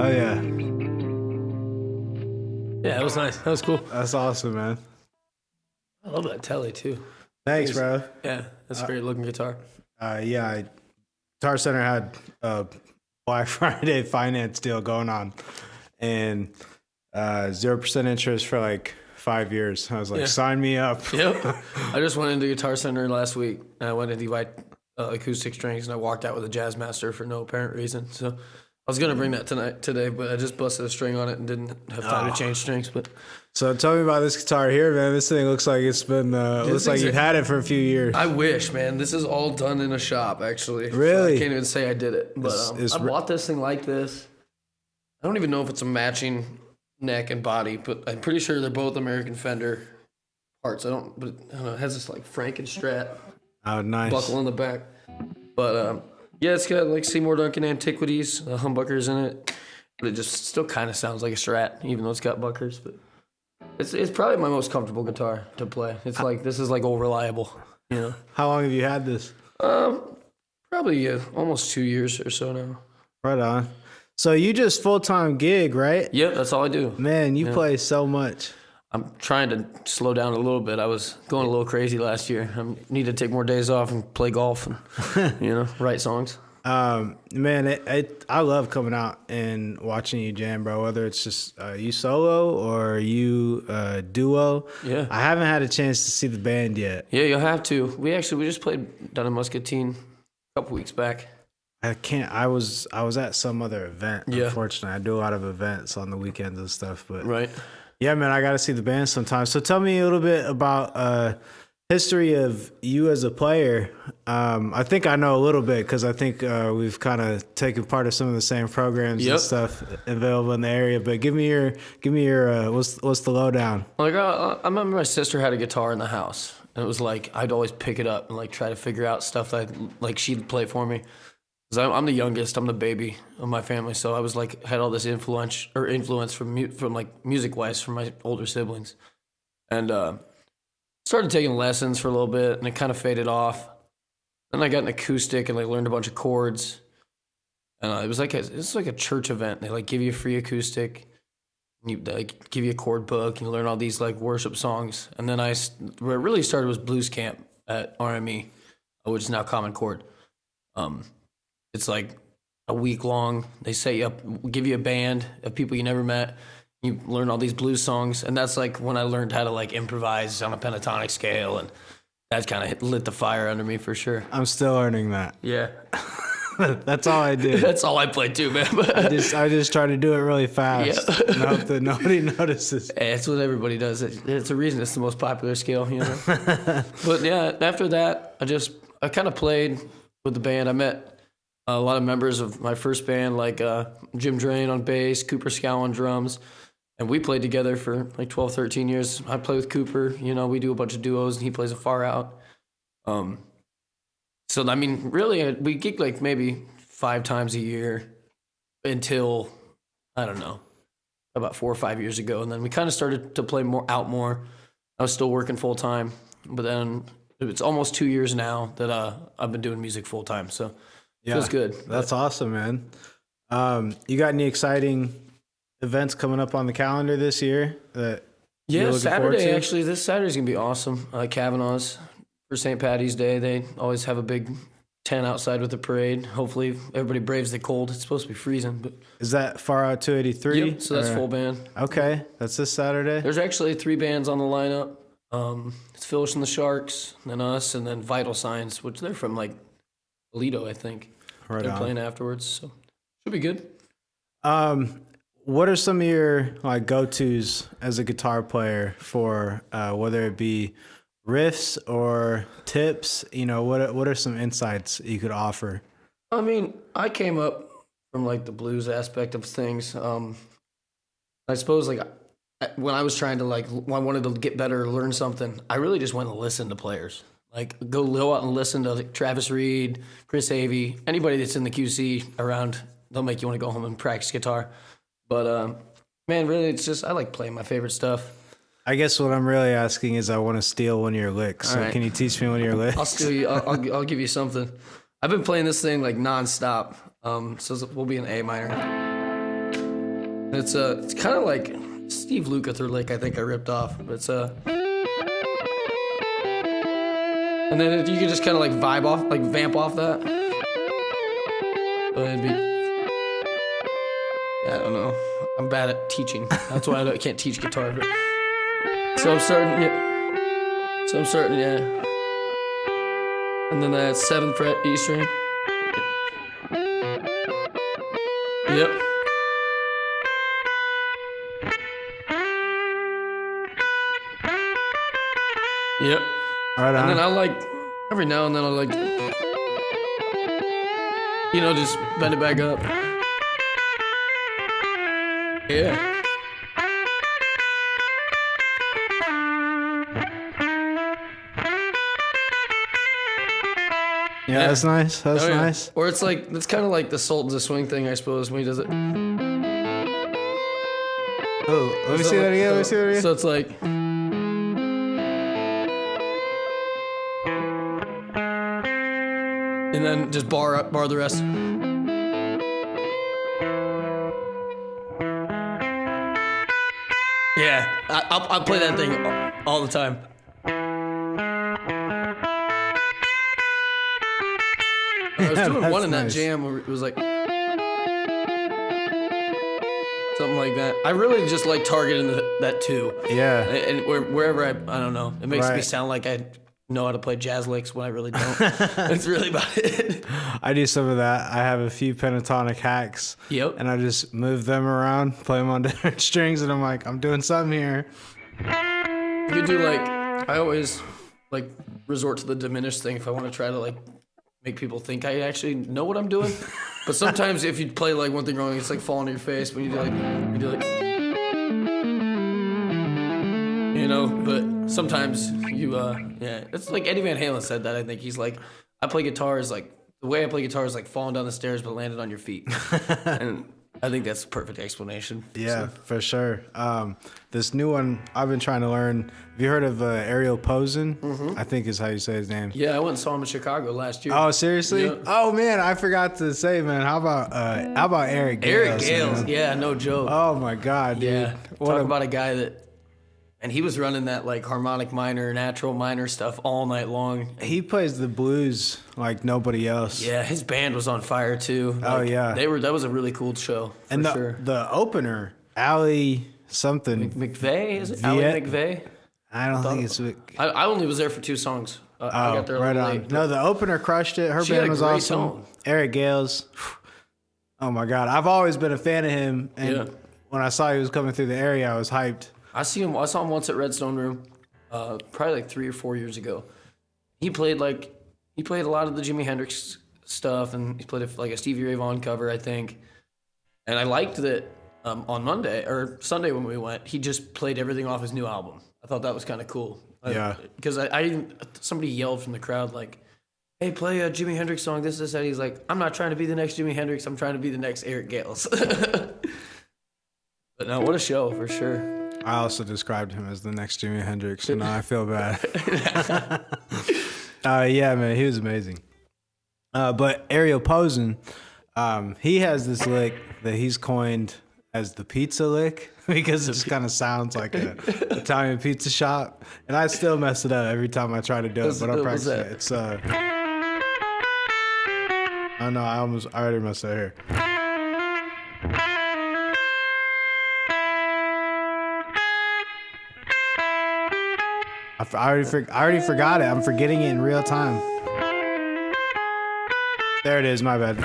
Oh, yeah. Yeah, that was nice. That was cool. That's awesome, man. I love that telly, too. Thanks, bro. Yeah, that's a great looking guitar. Guitar Center had a Black Friday finance deal going on, and 0% interest for like 5 years. I was like, sign me up. Yep. I just went into Guitar Center last week, and I went into Levi acoustic strings, and I walked out with a Jazzmaster for no apparent reason. So I was gonna bring that today, but I just busted a string on it and didn't have time to change strings. But so tell me about this guitar here, man. This thing looks like it's been looks like you've had it for a few years. I wish, man. This is all done in a shop, actually. Really? So I can't even say I did it, but I bought this thing like this. I don't even know if it's a matching neck and body, but I'm pretty sure they're both American Fender parts. I don't know. It has this like Frankenstrat buckle in the back. But yeah, it's got like Seymour Duncan Antiquities, humbuckers in it. But it just still kind of sounds like a Strat, even though it's got buckers. But it's probably my most comfortable guitar to play. It's like, this is like old reliable, you know. How long have you had this? Probably almost 2 years or so now. Right on. So you just full-time gig, right? Yep, that's all I do. Man, you play so much. I'm trying to slow down a little bit. I was going a little crazy last year. I need to take more days off and play golf and, write songs. Man, I love coming out and watching you jam, bro, whether it's just you solo or you duo. Yeah. I haven't had a chance to see the band yet. Yeah, you'll have to. We just played down in Muscatine a couple weeks back. I was at some other event, unfortunately. I do a lot of events on the weekends and stuff, but right. Yeah, man, I got to see the band sometime. So tell me a little bit about history of you as a player. I think I know a little bit because I think we've kind of taken part of some of the same programs and stuff available in the area. But give me your what's the lowdown? Like I remember my sister had a guitar in the house, and it was like I'd always pick it up and like try to figure out stuff that like she'd play for me. Cause I'm the youngest, I'm the baby of my family, so I was like had all this influence from like music wise from my older siblings, and started taking lessons for a little bit, and it kind of faded off. Then I got an acoustic and like learned a bunch of chords, and it was like a church event. They like give you a free acoustic, and you like give you a chord book, and you learn all these like worship songs. And then where it really started was blues camp at RME, which is now Common Chord. It's like a week long. They set you up, give you a band of people you never met. You learn all these blues songs, and that's like when I learned how to like improvise on a pentatonic scale, and that kind of lit the fire under me for sure. I'm still learning that. Yeah. That's all I did. That's all I played too, man. I just try to do it really fast and hope that nobody notices. Hey, it's what everybody does. It's a reason it's the most popular scale, you know. But yeah, after that, I kind of played with the band. I met a lot of members of my first band, like Jim Drain on bass, Cooper Scow on drums. And we played together for like 12, 13 years. I play with Cooper. We do a bunch of duos, and he plays a far out. So, I mean, really, we gig like maybe 5 times a year until, I don't know, about 4 or 5 years ago. And then we kind of started to play more. I was still working full time. But then it's almost 2 years now that I've been doing music full time. So it feels good. That's awesome, man. You got any exciting events coming up on the calendar this year that you're looking forward to? Actually, this Saturday's gonna be awesome. Kavanaugh's for St. Patty's Day. They always have a big tent outside with a parade. Hopefully everybody braves the cold. It's supposed to be freezing, but is that Far Out 283? Yep, so that's full band. Okay, that's this Saturday. There's actually 3 bands on the lineup. It's Phyllis and the Sharks, then us, and then Vital Signs, which they're from like Toledo, I think. Right they're on. playing afterwards, so should be good. What are some of your like go-tos as a guitar player for whether it be riffs or tips? What are some insights you could offer? I mean, I came up from like the blues aspect of things. I suppose like when I was trying to like, when I wanted to get better or learn something, I really just went to listen to players. Like go out and listen to like Travis Reed, Chris Avey, anybody that's in the QC around. They'll make you want to go home and practice guitar. But man, really, it's just I like playing my favorite stuff. I guess what I'm really asking is I want to steal one of your licks. So can you teach me one of your licks? I'll steal you. I'll give you something. I've been playing this thing like nonstop. So we'll be in A minor. It's kind of like Steve Lukather lick. I think I ripped off. But it's and then you can just kind of like vibe off, like vamp off that. So it'd be, yeah, I don't know. I'm bad at teaching. That's why I can't teach guitar. But, so I'm starting, yeah. And then that 7th fret E string. Yep. Yep. Right on. And then I like, every now and then I like, just bend it back up. Yeah. Yeah, that's nice. That's nice. Or it's like, it's kind of like the Sultans of Swing thing, I suppose, when he does it. Oh, let me see that again. So it's like, and then just bar the rest. Yeah, I'll play that thing all the time. I was doing one in that jam where it was like something like that. I really just like targeting that too. Yeah. And wherever I don't know, it makes me sound like I know how to play jazz licks when I really don't. That's really about it. I do some of that. I have a few pentatonic hacks. Yep. And I just move them around, play them on different strings, and I'm like, I'm doing something here. You do like, I always like resort to the diminished thing if I want to try to like make people think I actually know what I'm doing. But sometimes if you play like one thing wrong, it's like falling on your face when you do like, but sometimes it's like Eddie Van Halen said that. I think he's like, I play guitar is like, the way I play guitar is like falling down the stairs but landed on your feet. And I think that's a perfect explanation. Yeah, for sure. This new one I've been trying to learn. Have you heard of Ariel Posen? Mm-hmm. I think is how you say his name. Yeah, I went and saw him in Chicago last year. Oh, seriously? Yeah. Oh man, I forgot to say, man. How about Eric Gales? Eric Gales, man? Yeah, no joke. Oh my God, dude. Yeah, talk about a guy that. And he was running that like harmonic minor, natural minor stuff all night long. He plays the blues like nobody else. Yeah, his band was on fire too. Like, oh yeah, that was a really cool show. And the opener, Allie something McVeigh, is it? Allie McVeigh? I don't think it's. I only was there for 2 songs. I got there right on. Late, no, the opener crushed it. Her band was awesome. Tone. Eric Gales. Oh my God, I've always been a fan of him, and when I saw he was coming through the area, I was hyped. I saw him once at Redstone Room, probably like 3 or 4 years ago. He played a lot of the Jimi Hendrix stuff, and he played like a Stevie Ray Vaughan cover, I think. And I liked that on Monday or Sunday when we went, he just played everything off his new album. I thought that was kind of cool. Yeah. Because somebody yelled from the crowd like, "Hey, play a Jimi Hendrix song, this, that." He's like, "I'm not trying to be the next Jimi Hendrix. I'm trying to be the next Eric Gales." But no, what a show for sure. I also described him as the next Jimi Hendrix, so now I feel bad. Yeah, man, he was amazing. But Ariel Posen, he has this lick that he's coined as the pizza lick because it just kind of sounds like an Italian pizza shop. And I still mess it up every time I try to do it, but I'm practicing it. It's oh no, I already messed it here. I already forgot it. I'm forgetting it in real time. There it is. My bad.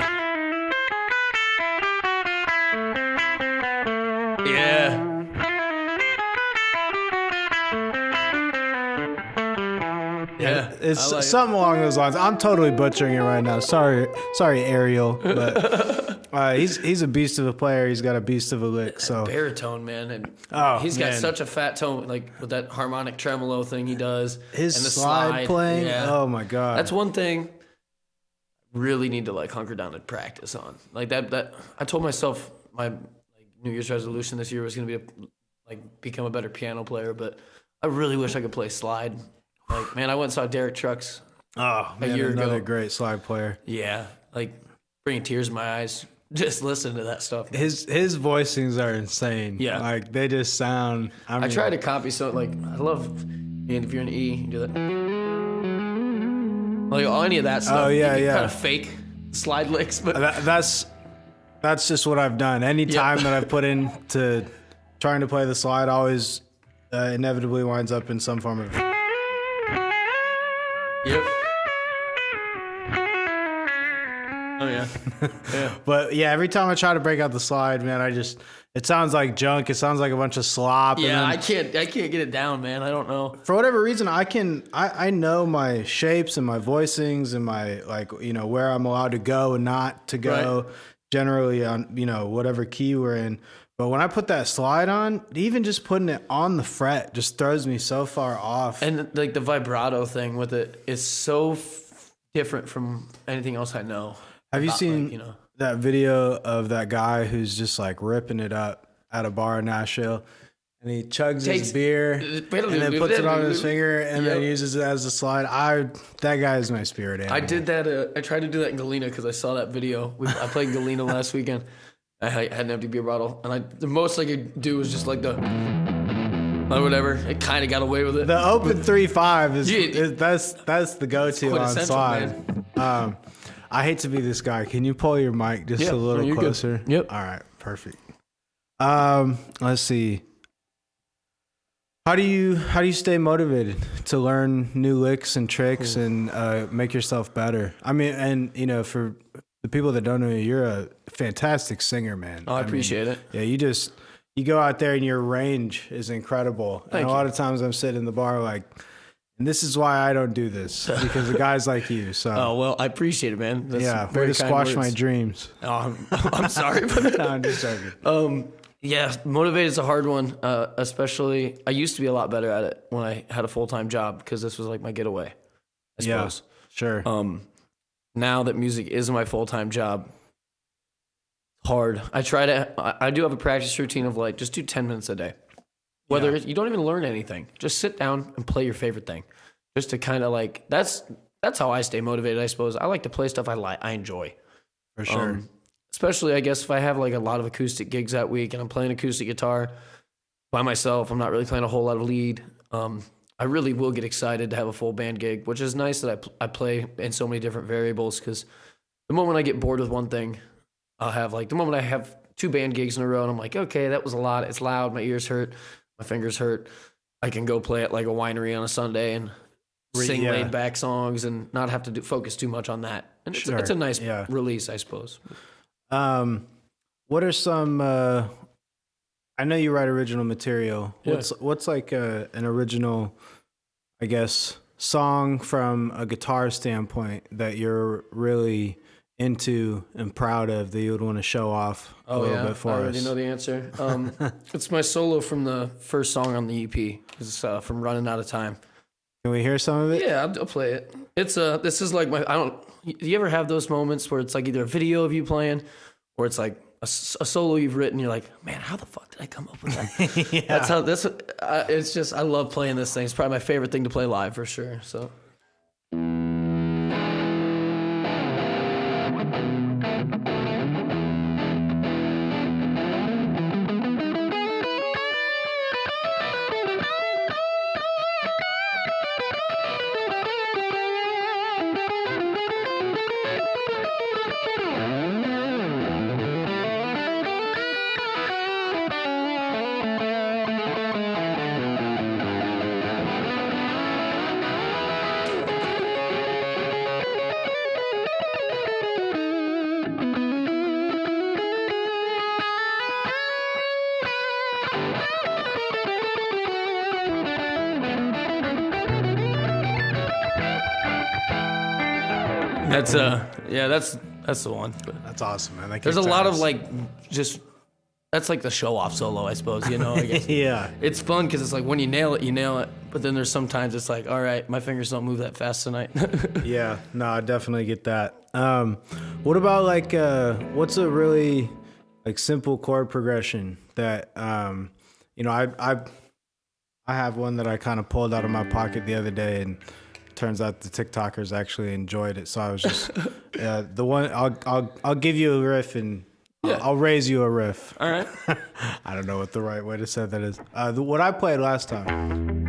Yeah. Yeah. It's like something along those lines. I'm totally butchering it right now. Sorry, Ariel. But he's a beast of a player. He's got a beast of a lick. So baritone, man, and he's got such a fat tone, like with that harmonic tremolo thing he does. His and the slide playing. Yeah. Oh my God, that's one thing. Really need to like hunker down and practice on. Like that. I told myself my New Year's resolution this year was going to be become a better piano player, but I really wish I could play slide. Like, man, I went and saw Derek Trucks a year ago. Another great slide player. Yeah, like bringing tears in my eyes just listen to that stuff. His voicings are insane. Yeah. Like they just sound. I try to copy something like I love. And if you're in E, you do that. Like any of that stuff. Oh yeah, you can yeah. kind of fake slide licks, but That's just what I've done. Any time that I've put into trying to play the slide, always inevitably winds up in some form of. Yep. Oh yeah. Yeah. But yeah, every time I try to break out the slide, man, it sounds like junk. It sounds like a bunch of slop. Yeah, and I can't get it down, man. I don't know. for whatever reason, I know my shapes and my voicings and my where I'm allowed to go and not to go. Right. Generally on whatever key we're in. But when I put that slide on, even just putting it on the fret just throws me so far off. And like the vibrato thing with it is so different from anything else I know. Have you seen that video of that guy who's just like ripping it up at a bar in Nashville? And he chugs his beer and then puts it on his finger and then uses it as a slide. That guy is my spirit animal. I did that. I tried to do that in Galena because I saw that video. I played Galena last weekend. I had an empty beer bottle, and the most I could do was just like the whatever. It kind of got away with it. The open 3-5 is that's the go-to on slide. Man. I hate to be this guy. Can you pull your mic just a little closer? Good. Yep. All right. Perfect. Let's see. How do you stay motivated to learn new licks and tricks and make yourself better? I mean, and for the people that don't know you, you're a fantastic singer, man. Oh, I appreciate it. Yeah, you go out there and your range is incredible. And a lot of times I'm sitting in the bar like, and this is why I don't do this, because of guys like you. So oh well, I appreciate it, man. That's way to squash my dreams. Oh, I'm sorry, but No, I'm just joking. Yeah, motivated is a hard one, especially I used to be a lot better at it when I had a full-time job because this was like my getaway, I suppose. Yeah, sure. Now that music is my full-time job, it's hard. I do have a practice routine of like, just do 10 minutes a day. Whether you don't even learn anything, just sit down and play your favorite thing. Just to kind of like, that's how I stay motivated, I suppose. I like to play stuff I enjoy. For sure. Especially, I guess, if I have like a lot of acoustic gigs that week and I'm playing acoustic guitar by myself, I'm not really playing a whole lot of lead. I really will get excited to have a full band gig, which is nice that I play in so many different variables, because the moment I get bored with one thing, I'll have like the moment I have 2 band gigs in a row and I'm like, okay, that was a lot. It's loud. My ears hurt. My fingers hurt. I can go play at like a winery on a Sunday and sing laid back songs and not have to focus too much on that. And it's a nice release, I suppose. What are some, I know you write original material. What's like an original, I guess, song from a guitar standpoint that you're really into and proud of that you would want to show off a little bit for us? I already know the answer. It's my solo from the first song on the EP. It's from Running Out of Time. Can we hear some of it? Yeah, I'll play it. This is like do you ever have those moments where it's like either a video of you playing or it's like a solo you've written, you're like, man, how the fuck did I come up with that? It's just, I love playing this thing. It's probably my favorite thing to play live for sure. So. That's the one. But That's awesome, man. there's a lot of like that's like the show off solo, I suppose. I guess. Yeah, it's fun because it's like when you nail it. But then there's sometimes it's like, all right, my fingers don't move that fast tonight. Yeah, no, I definitely get that. What about like what's a really like simple chord progression that I have one that I kind of pulled out of my pocket the other day, and turns out the TikTokers actually enjoyed it. So I was just the one I'll give you a riff and Yeah. I'll raise you a riff. All right. I don't know what the right way to say that is. What I played last time.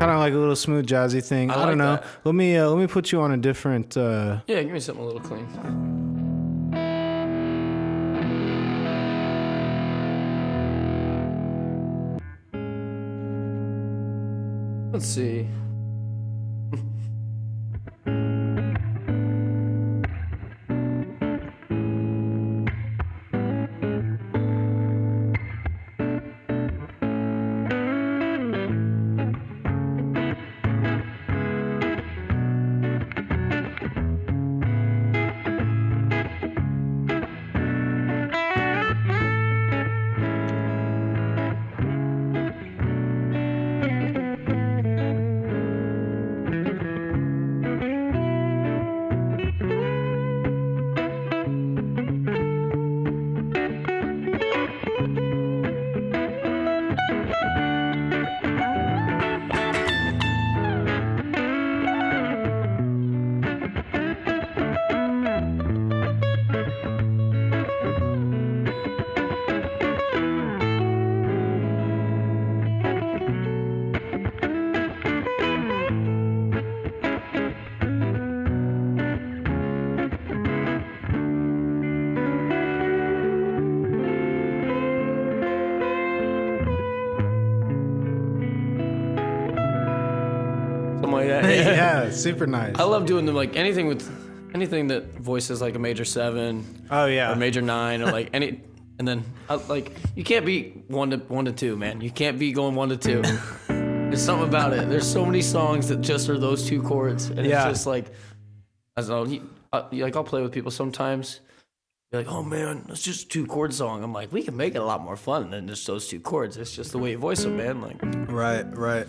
Kind of like a little smooth jazzy thing. I don't know. That. Let me put you on a different. Yeah, give me something a little clean. Let's see. Like that. Yeah, super nice. I love doing them, like anything that voices like a major 7. Oh yeah, or major 9, or like any, and then like you can't beat 1 to 2, man. You can't beat going 1 to 2. There's something about it. There's so many songs that just are those 2 chords, and it's just like, I don't know. Like I'll play with people sometimes. You're like, oh man, it's just a 2-chord song. I'm like, we can make it a lot more fun than just those 2 chords. It's just the way you voice them, man. Like, right.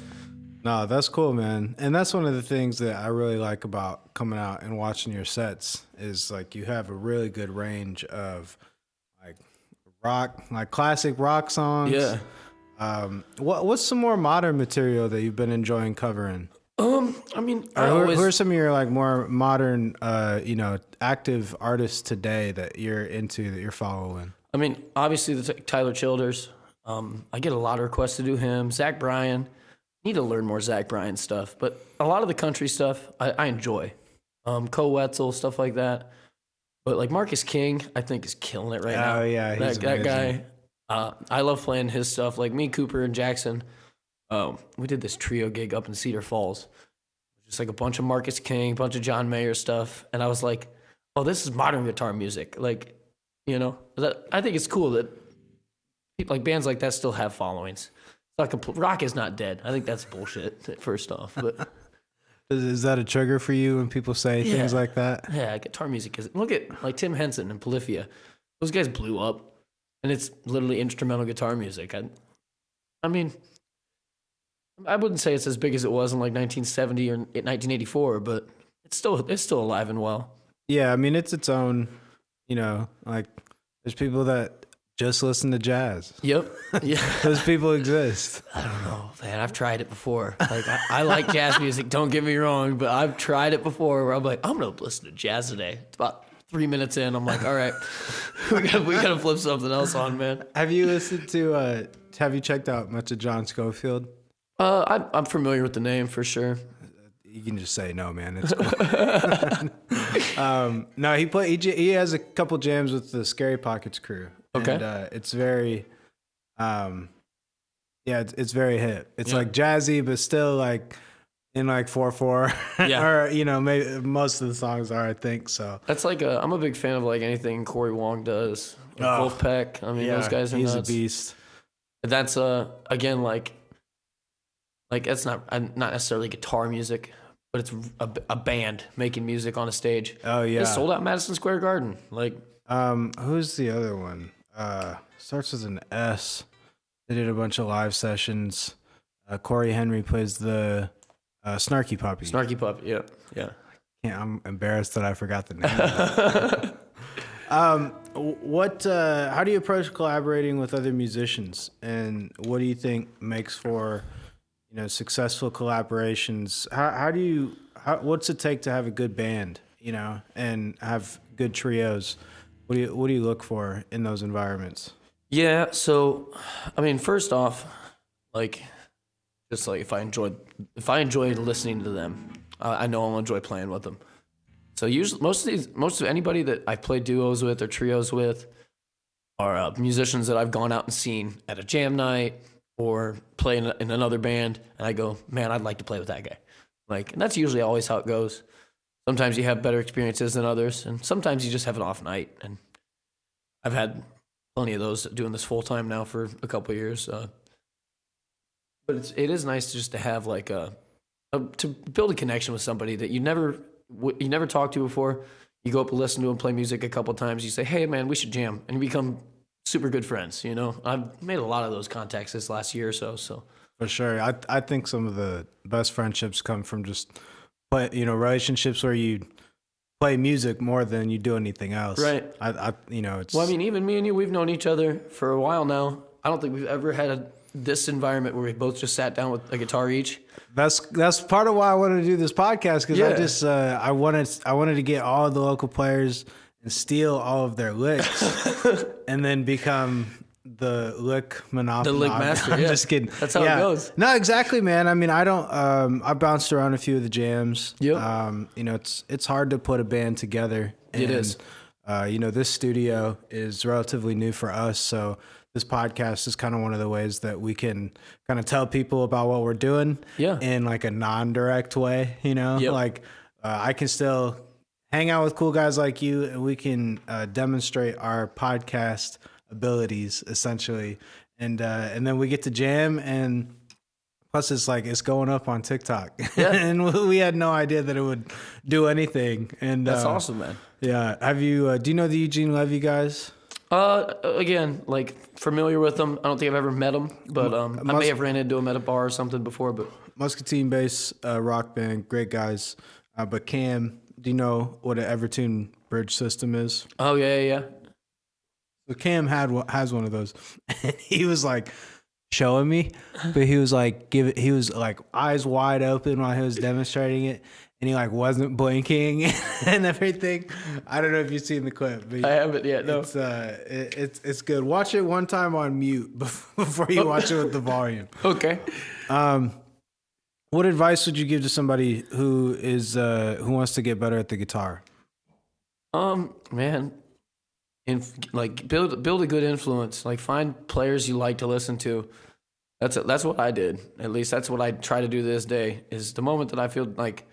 No, that's cool, man. And that's one of the things that I really like about coming out and watching your sets is like you have a really good range of like rock, like classic rock songs. Yeah. What's some more modern material that you've been enjoying covering? I mean, who are some of your like more modern, active artists today that you're into, that you're following? I mean, obviously the Tyler Childers. I get a lot of requests to do him. Zach Bryan. Need to learn more Zach Bryan stuff, but a lot of the country stuff I enjoy. Co Wetzel, stuff like that. But like Marcus King, I think is killing it right now. Oh yeah, he's that guy. I love playing his stuff. Like me, Cooper, and Jackson. We did this trio gig up in Cedar Falls. Just like a bunch of Marcus King, a bunch of John Mayer stuff, and I was like, "Oh, this is modern guitar music." Like, I think it's cool that people like bands like that still have followings. Rock is not dead. I think that's bullshit, first off. But is that a trigger for you when people say things like that? Yeah, guitar music is. Look at like Tim Henson and Polyphia. Those guys blew up, and it's literally instrumental guitar music. I mean, I wouldn't say it's as big as it was in like 1970 or 1984, but it's still alive and well. Yeah, I mean it's its own. Like there's people that just listen to jazz. Yep. Yeah. Those people exist. I don't know, man. I've tried it before. Like I like jazz music. Don't get me wrong, but I've tried it before where I'm like, I'm gonna listen to jazz today. It's about 3 minutes in. I'm like, all right, we gotta flip something else on, man. Have you listened to? Have you checked out much of John Scofield? I'm familiar with the name for sure. You can just say no, man. It's cool. No, he has a couple jams with the Scary Pockets crew. Okay. And it's very, it's very hip. It's like jazzy, but still like in like 4/4. Yeah. Or maybe most of the songs are, I think so. That's like I'm a big fan of like anything Corey Wong does. Like Wolfpack. I mean, those guys are he's nuts. a beast. That's again like that's not necessarily guitar music, but it's a band making music on a stage. Oh yeah. They sold out Madison Square Garden. Like who's the other one? Starts with an S. They did a bunch of live sessions. Corey Henry plays the Snarky Puppy. Snarky Puppy, yeah. I'm embarrassed that I forgot the name. How do you approach collaborating with other musicians, and what do you think makes for, successful collaborations? What's it take to have a good band, and have good trios? What do you look for in those environments? Yeah, so I mean, first off, just like if I enjoy listening to them, I know I'll enjoy playing with them. So usually, most of anybody that I play duos with or trios with are musicians that I've gone out and seen at a jam night or play in another band, and I go, man, I'd like to play with that guy. And that's usually always how it goes. Sometimes you have better experiences than others, and sometimes you just have an off night. And I've had plenty of those doing this full time now for a couple of years. But it is nice just to have to build a connection with somebody that you never talked to before. You go up and listen to them play music a couple of times. You say, hey, man, we should jam. And you become super good friends, I've made a lot of those contacts this last year or so. For sure. I think some of the best friendships come from just relationships where you play music more than you do anything else. Right. It's... Well, I mean, even me and you, we've known each other for a while now. I don't think we've ever had this environment where we both just sat down with a guitar each. That's part of why I wanted to do this podcast, because I wanted to get all the local players and steal all of their licks and then become the lick monopoly. The lick master. I'm just kidding. That's how it goes. No, exactly, man. I mean, I don't. I bounced around a few of the jams. Yep. It's hard to put a band together. And, it is. This studio is relatively new for us, so this podcast is kind of one of the ways that we can kind of tell people about what we're doing in like a non-direct way, Yep. I can still hang out with cool guys like you, and we can demonstrate our podcast abilities essentially. And then we get to jam, and plus it's going up on TikTok. Yeah. And we had no idea that it would do anything. And that's awesome, man. Yeah. Have you, do you know the Eugene Levy guys? Again, familiar with them. I don't think I've ever met them, but I may have ran into them at a bar or something before. But Muscatine based rock band, great guys. But Cam, do you know what an Evertune bridge system is? Oh yeah. So Cam has one of those, and he was showing me, but he was he was eyes wide open while he was demonstrating it. And he wasn't blinking and everything. I don't know if you've seen the clip. But I haven't yet. No, it's good. Watch it one time on mute before you watch it with the volume. Okay. What advice would you give to somebody who wants to get better at the guitar? Man, build a good influence. Find players you like to listen to. That's what I did. At least that's what I try to do this day. Is the moment that I feel like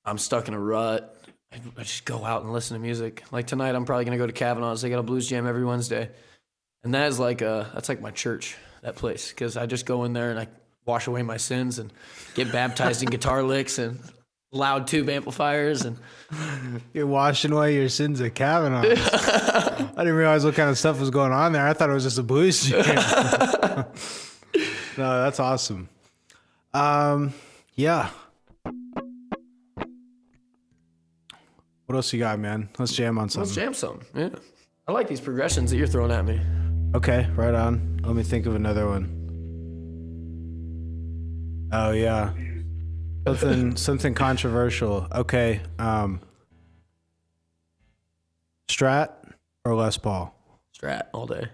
I'm stuck in a rut, I just go out and listen to music. Tonight, I'm probably gonna go to Kavanaugh's. They got a blues jam every Wednesday, and that is that's like my church. That place, because I just go in there and I wash away my sins and get baptized in guitar licks and loud tube amplifiers. And you're washing away your sins at Kavanaugh's. I didn't realize what kind of stuff was going on there. I thought it was just a blues jam. No, that's awesome. Yeah. What else you got, man? Let's jam on something. Let's jam something. Yeah. I like these progressions that you're throwing at me. Okay, right on. Let me think of another one. Oh yeah. Something controversial. Okay. Strat or Les Paul? Strat all day.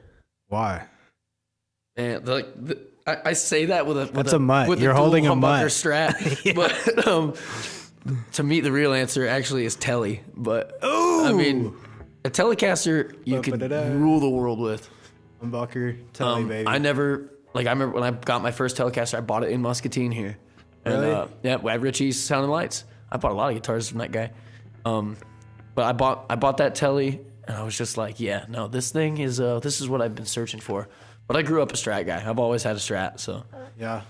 Why? Man, I say that with a that's a mutt. You're holding a mutt. Strat, yeah. But to me, the real answer actually is Telly. But I mean, a Telecaster you could rule the world with. Humbucker, Telly, baby. I remember when I got my first Telecaster, I bought it in Muscatine here. Really? And, at Richie's Sound and Lights. I bought a lot of guitars from that guy. But I bought that Telly, and I was just like, yeah, no, this thing is this is what I've been searching for. But I grew up a Strat guy. I've always had a Strat, so yeah.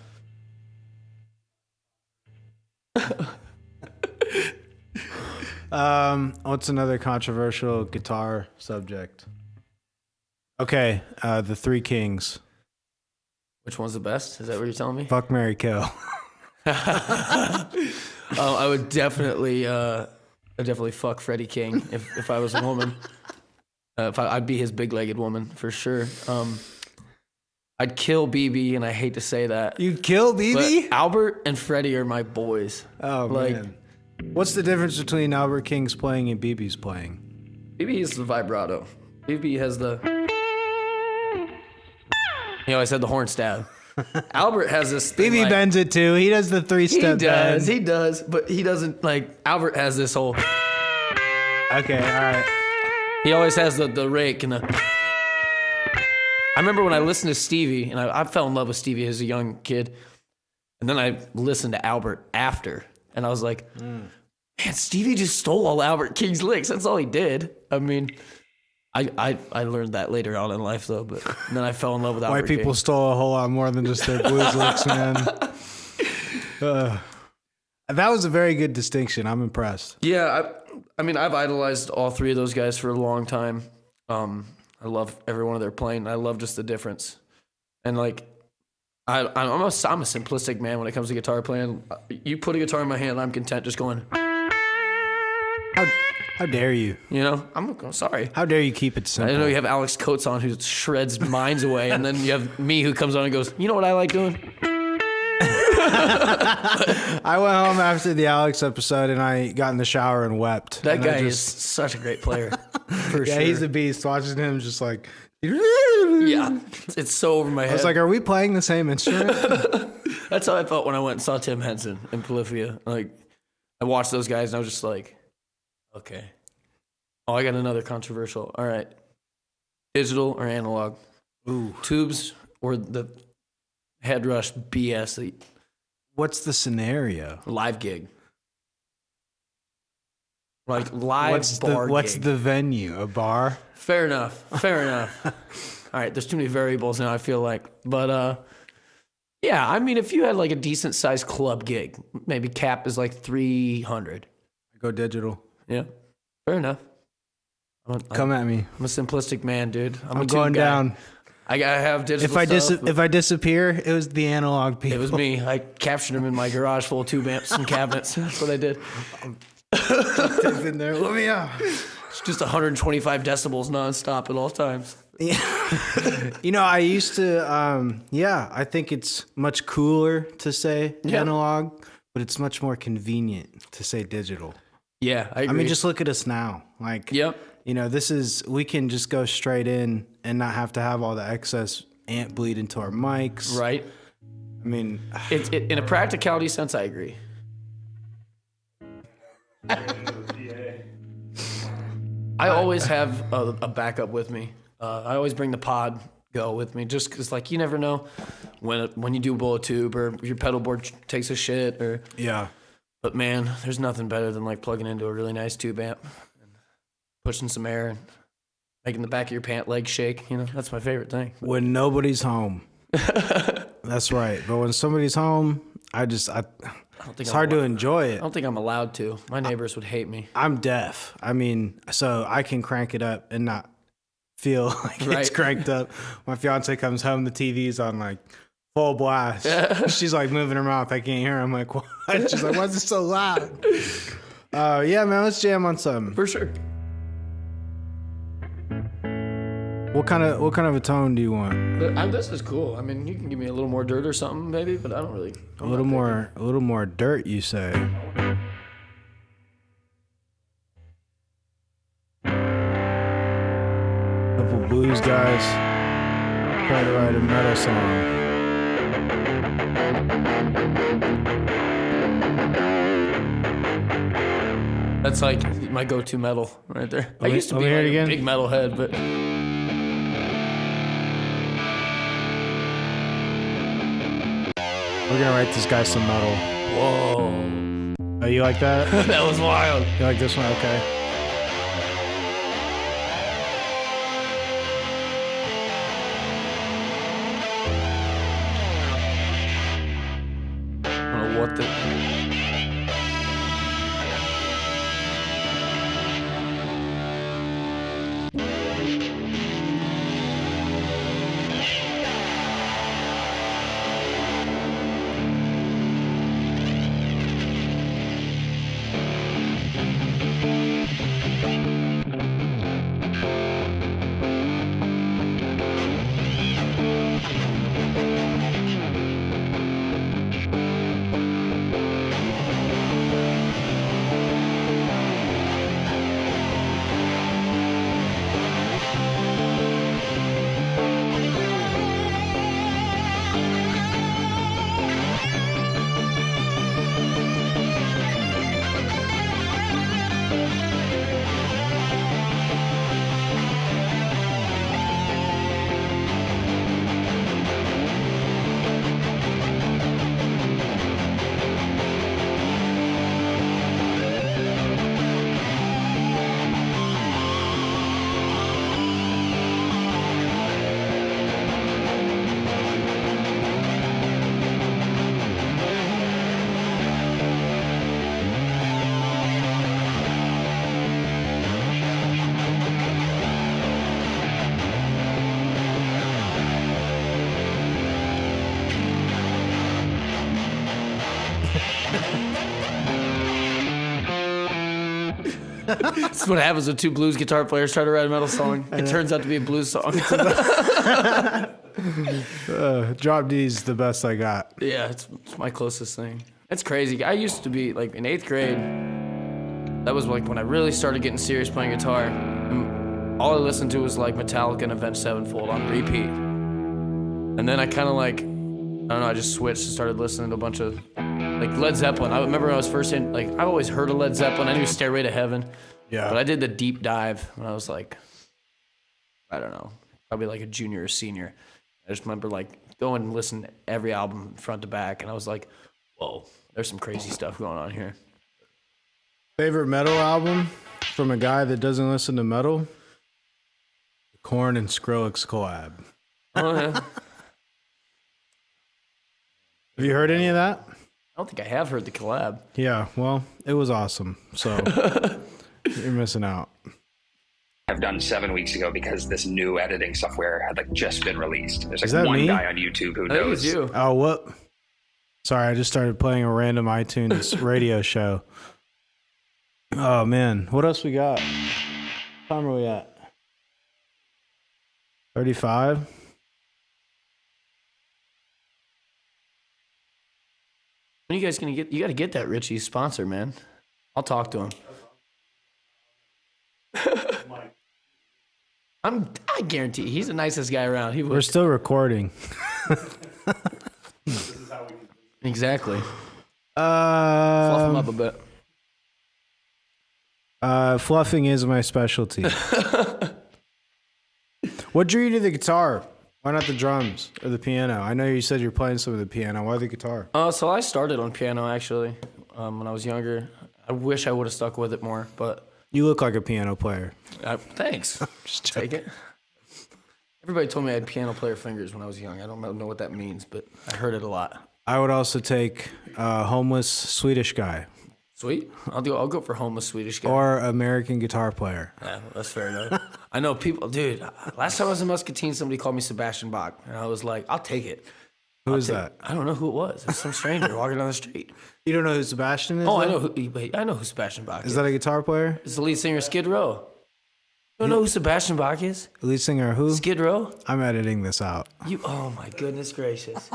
What's another controversial guitar subject? Okay, the Three Kings. Which one's the best? Is that what you're telling me? Fuck, marry, kill. I would definitely fuck Freddie King if I was a woman. I'd be his big-legged woman for sure. I'd kill BB, and I hate to say that. You kill BB? But Albert and Freddie are my boys. Oh, man. What's the difference between Albert King's playing and BB's playing? BB is the vibrato. BB has the... You know, I said the horn stab. Albert has this thing, BB bends it too. He does the 3-step bend. He does, but he doesn't, like... Albert has this whole... Okay, all right. He always has the rake and the... I remember when I listened to Stevie, and I fell in love with Stevie as a young kid, and then I listened to Albert after, and I was like, man, Stevie just stole all Albert King's licks. That's all he did. I mean, I learned that later on in life, though, but then I fell in love with Albert King. White people stole a whole lot more than just their blues licks, man. That was a very good distinction. I'm impressed. Yeah, I mean, I've idolized all three of those guys for a long time. I love every one of their playing. I love just the difference. And like, I'm a simplistic man when it comes to guitar playing. You put a guitar in my hand, I'm content just going. How dare you? You know, I'm sorry. How dare you keep it simple? I know you have Alex Coates on who shreds minds away, and then you have me who comes on and goes, you know what I like doing? I went home after the Alex episode and I got in the shower and wept. That guy is such a great player. For yeah, sure. he's a beast. Watching him just like... Yeah, it's so over my head. I was like, are we playing the same instrument? That's how I felt when I went and saw Tim Henson in Polyphia. Like, I watched those guys and I was just like, okay. Oh, I got another controversial. All right. Digital or analog? Ooh. Tubes or the head rush BS? What's the scenario? Live gig. Like live bar gig. What's the venue? A bar? Fair enough. All right, there's too many variables now, I feel like. But, yeah, I mean, if you had like a decent-sized club gig, maybe cap is like 300. Go digital. Yeah, fair enough. Come at me. I'm a simplistic man, dude. I'm going down. I gotta have digital If I disappear, it was the analog people. It was me. I captured them in my garage full of tube amps and cabinets. That's what I did. They've been there. Let me out. It's just 125 decibels nonstop at all times. Yeah. You know, I used to, I think it's much cooler to say analog, but it's much more convenient to say digital. Yeah, I agree. I mean, just look at us now. Like, you know, we can just go straight in and not have to have all the excess amp bleed into our mics. Right. I mean, in a practicality sense, I agree. I always have a backup with me. I always bring the pod go with me, just because, like, you never know when you do blow a tube or your pedal board takes a shit or But man, there's nothing better than like plugging into a really nice tube amp, and pushing some air and making the back of your pant leg shake. You know, that's my favorite thing. When nobody's home. That's right. But when somebody's home, it's hard to enjoy it. I don't think I'm allowed to. My neighbors would hate me. I'm deaf. I mean, so I can crank it up and not feel like it's cranked up. My fiance comes home, the TV's on like full blast. She's like moving her mouth. I can't hear her. I'm like, what? She's like, why is it so loud? Yeah, man, let's jam on something. For sure. What kind of a tone do you want? This is cool. I mean, you can give me a little more dirt or something, maybe, but I don't really. A little more dirt, you say? Couple blues guys try to write a metal song. That's like my go-to metal right there. I used to be like a big metal head, but. We're gonna write this guy some metal. Whoa. Oh, you like that? That was wild. You like this one? Okay. I don't know what the... This is what happens when two blues guitar players try to write a metal song. It turns out to be a blues song. Drop D's the best I got. Yeah, it's my closest thing. It's crazy. I used to be like in 8th grade. That was like when I really started getting serious playing guitar. And all I listened to was like Metallica and Avenged Sevenfold on repeat. And then I kind of like, I don't know, I just switched and started listening to a bunch of like Led Zeppelin. I remember when I was first in, like, I've always heard of Led Zeppelin. I knew Stairway to Heaven. Yeah. But I did the deep dive when I was like, I don't know, probably like a junior or senior. I just remember like going and listening to every album front to back. And I was like, whoa, there's some crazy stuff going on here. Favorite metal album from a guy that doesn't listen to metal? The Korn and Skrillex collab. Oh, yeah. Have you heard any of that? I don't think I have heard the collab. Yeah, well, it was awesome. So you're missing out. I've done 7 weeks ago because this new editing software had like just been released. There's Is like that one me? guy on YouTube who I think it was knows. you. Oh, what? Sorry, I just started playing a random iTunes radio show. Oh, man. What else we got? What time are we at? 35? When are you guys gonna get? You got to get that Richie sponsor, man. I'll talk to him. I guarantee he's the nicest guy around. He We're would. still recording. Exactly. Fluff him up a bit. Fluffing is my specialty. What drew you to the guitar? Why not the drums or the piano? I know you said you're playing some of the piano. Why the guitar? So I started on piano actually when I was younger. I wish I would have stuck with it more, but You look like a piano player. thanks. Just Take it. Everybody told me I had piano player fingers when I was young. I don't know what that means, but I heard it a lot. I would also take homeless Swedish guy Sweet. I'll go for homeless Swedish guy. or American guitar player. Yeah, that's fair enough. I know people, dude. Last time I was in Muscatine, somebody called me Sebastian Bach, and I was like, "I'll take it." Who is that? I don't know who it was. It's some stranger walking down the street. You don't know who Sebastian is? Oh, I though? know who Sebastian Bach is. Is that a guitar player? It's the lead singer of Skid Row. You don't know who Sebastian Bach is? Lead singer who? Skid Row. I'm editing this out. Oh my goodness gracious.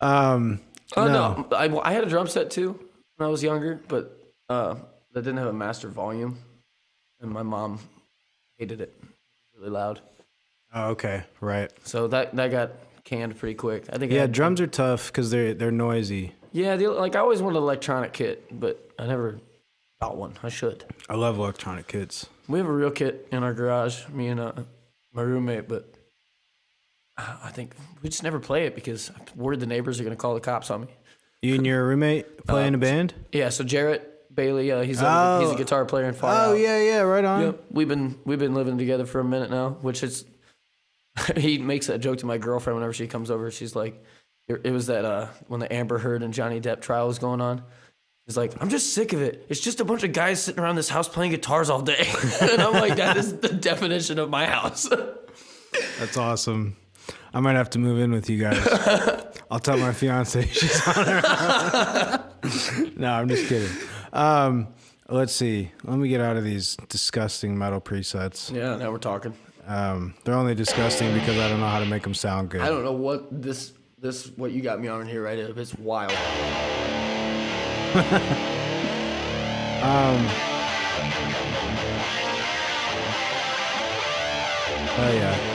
No. No, I had a drum set too when I was younger, but that didn't have a master volume, and my mom hated it. Really loud. Oh, okay, right. So that got canned pretty quick. I think. Yeah, drums are tough because they're noisy. Yeah, I always wanted an electronic kit, but I never got one. I should. I love electronic kits. We have a real kit in our garage, me and my roommate, but I think we just never play it because I'm worried the neighbors are going to call the cops on me. You and your roommate play in a band? Yeah, so Jarrett Bailey, he's a guitar player in Far Oh, Out. yeah, right on. Yep. We've been living together for a minute now, which is he makes that joke to my girlfriend whenever she comes over. She's like, it was that when the Amber Heard and Johnny Depp trial was going on. He's like, I'm just sick of it. It's just a bunch of guys sitting around this house playing guitars all day. And I'm like, that is the definition of my house. That's awesome. I might have to move in with you guys. I'll tell my fiance she's on her. No, I'm just kidding. Let's see. Let me get out of these disgusting metal presets. Yeah, now we're talking. They're only disgusting because I don't know how to make them sound good. I don't know what what you got me on here right now. It's wild. Oh yeah.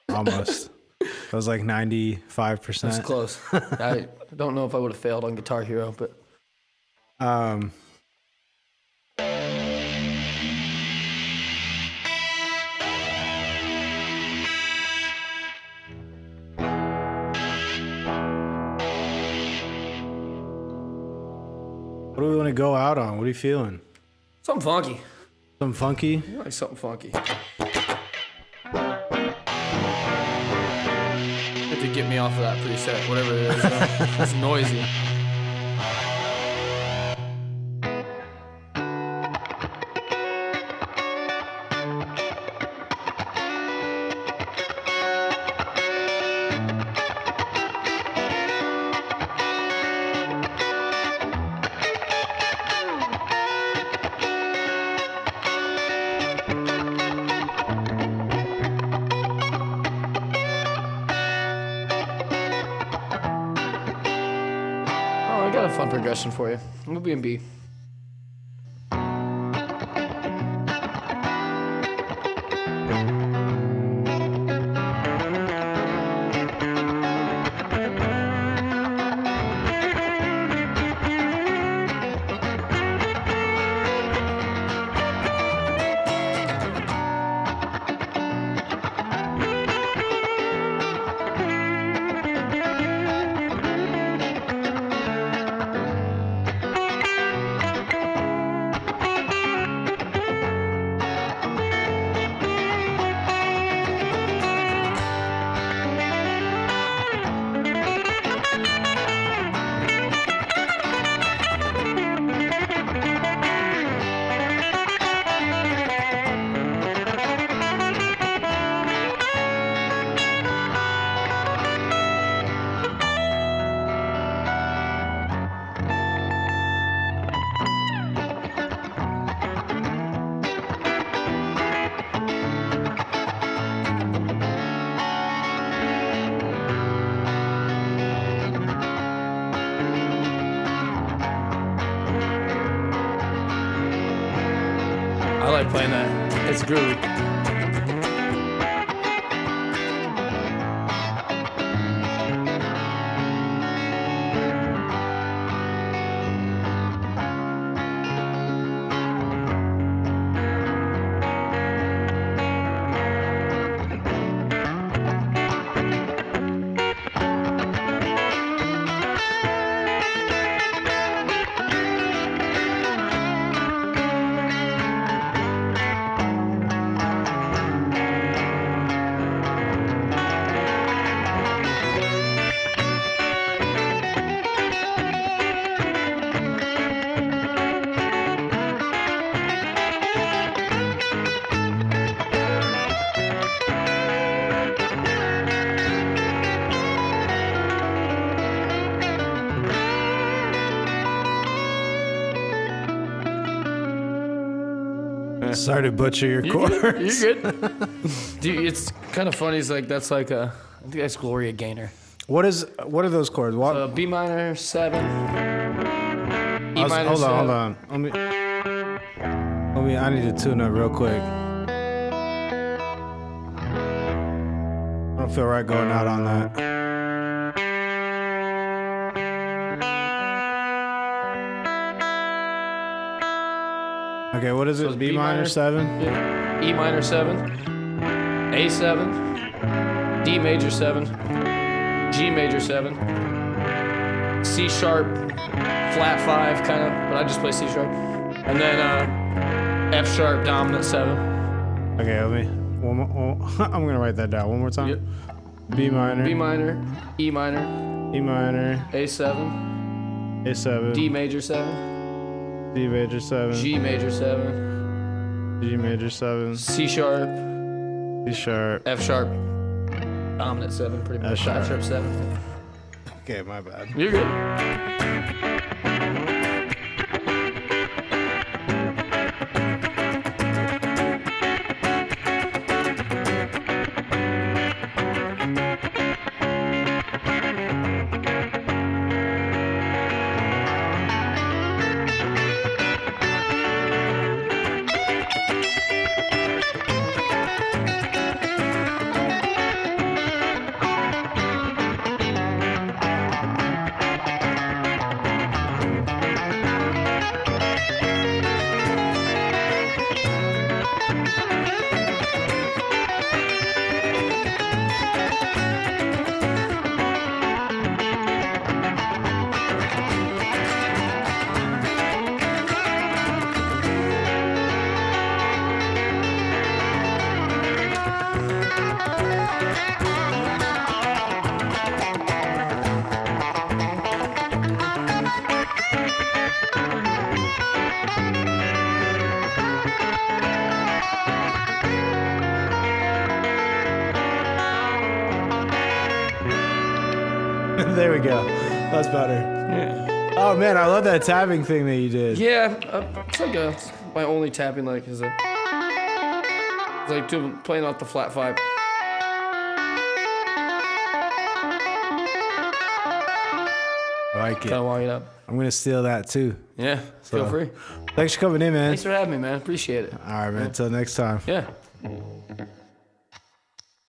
Almost. That was like 95%. That's close. I don't know if I would have failed on Guitar Hero, but what do we want to go out on? What are you feeling? something funky. Something funky? I like something funky. Have to get me off of that preset, whatever it is. It's noisy. fun progression for you. We'll be in B. I like playing that. It's groovy. Sorry to butcher your chords. You're good. Dude, it's kind of funny. It's like that's like a. I think that's Gloria Gaynor. What are those chords? What? B minor 7. E minor hold 7. on. I need to tune up real quick. I don't feel right going out on that. Okay, what is it? So B minor 7? Yeah. E minor 7. A7. D major 7. G major 7. C sharp. Flat 5 kind of, but I just play C sharp. And then F sharp dominant 7. Okay, let me. One more, I'm gonna write that down one more time. Yep. B minor. B minor. E minor. E minor. A7. A7. D major 7. D major 7. G major 7. G major 7. C sharp. C sharp. F sharp. Dominant 7, pretty much. F F sharp 7. Okay, my bad. You're good. There we go. That's better. Yeah. Oh man, I love that tapping thing that you did. Yeah, it's like my only tapping like is it's like playing off the flat 5. I like it. Kind of wind it up. I'm going to steal that too. Yeah, feel free. Thanks for coming in, man. Thanks for having me, man. Appreciate it. All right, man. Until next time. Yeah.